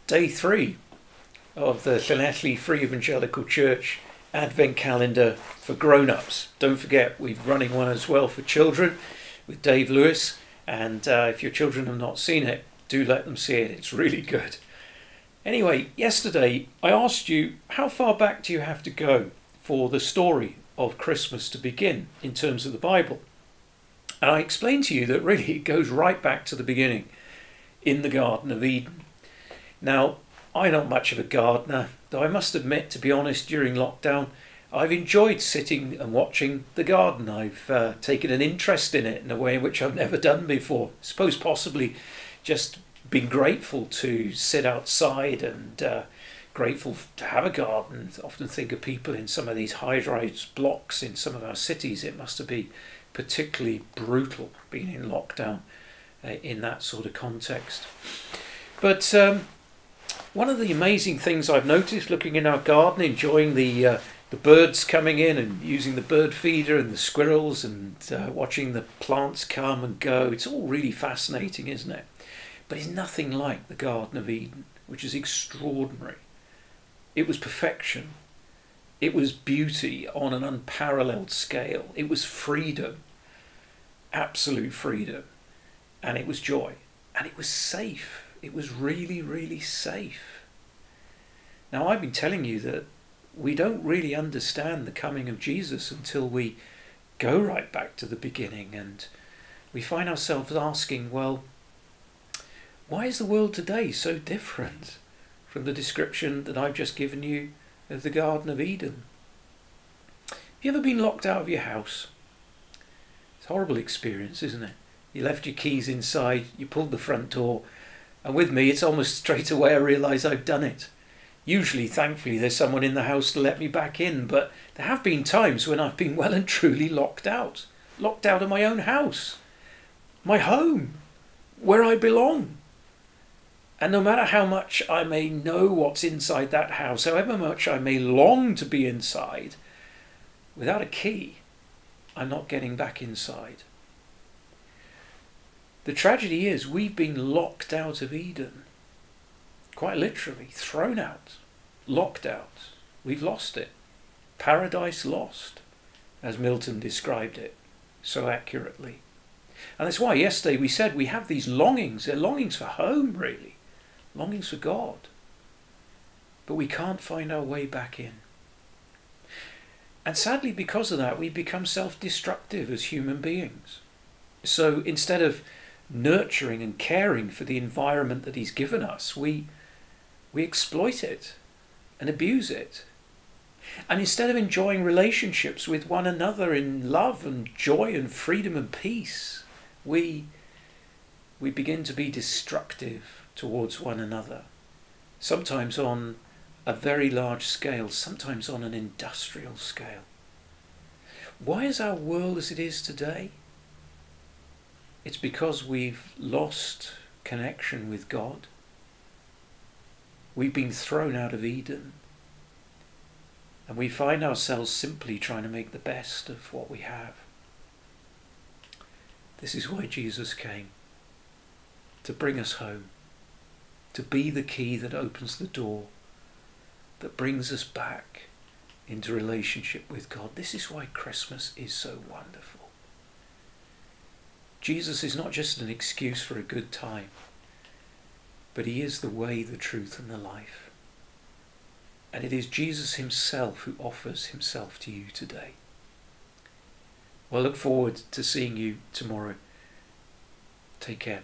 Day 3 of the Llanelli Free Evangelical Church Advent Calendar for grown-ups. Don't forget, we're running one as well for children with Dave Lewis, and if your children have not seen it, do let them see it. It's really good. Anyway, yesterday I asked you, how far back do you have to go for the story of Christmas to begin in terms of the Bible? And I explained to you that really it goes right back to the beginning in the Garden of Eden. Now, I'm not much of a gardener, though I must admit, to be honest, during lockdown, I've enjoyed sitting and watching the garden. I've taken an interest in it in a way in which I've never done before. I suppose possibly just been grateful to sit outside and grateful to have a garden. I often think of people in some of these high-rise blocks in some of our cities. It must have been particularly brutal being in lockdown in that sort of context. But one of the amazing things I've noticed looking in our garden, enjoying the birds coming in and using the bird feeder and the squirrels and watching the plants come and go, it's all really fascinating, isn't it? But it's nothing like the Garden of Eden, which is extraordinary. It was perfection. It was beauty on an unparalleled scale. It was freedom, absolute freedom, and it was joy, and it was safe. It was really, really safe. Now, I've been telling you that we don't really understand the coming of Jesus until we go right back to the beginning, and we find ourselves asking, well, why is the world today so different from the description that I've just given you of the Garden of Eden? Have you ever been locked out of your house? It's a horrible experience, isn't it? You left your keys inside, you pulled the front door, and with me, it's almost straight away I realise I've done it. Usually, thankfully, there's someone in the house to let me back in, but there have been times when I've been well and truly locked out of my own house, my home, where I belong. And no matter how much I may know what's inside that house, however much I may long to be inside, without a key, I'm not getting back inside. The tragedy is we've been locked out of Eden, quite literally, thrown out, locked out. We've lost it. Paradise lost, as Milton described it so accurately. And that's why yesterday we said we have these longings. They're longings for home, really, longings for God. But we can't find our way back in. And sadly, because of that, we become self-destructive as human beings. So instead of nurturing and caring for the environment that he's given us, we exploit it and abuse it. And instead of enjoying relationships with one another in love and joy and freedom and peace, we begin to be destructive towards one another, sometimes on a very large scale, sometimes on an industrial scale. Why is our world as it is today? It's because we've lost connection with God. We've been thrown out of Eden. And we find ourselves simply trying to make the best of what we have. This is why Jesus came. To bring us home. To be the key that opens the door. That brings us back into relationship with God. This is why Christmas is so wonderful. Jesus is not just an excuse for a good time, but he is the way, the truth, and the life. And it is Jesus himself who offers himself to you today. Well, I look forward to seeing you tomorrow. Take care.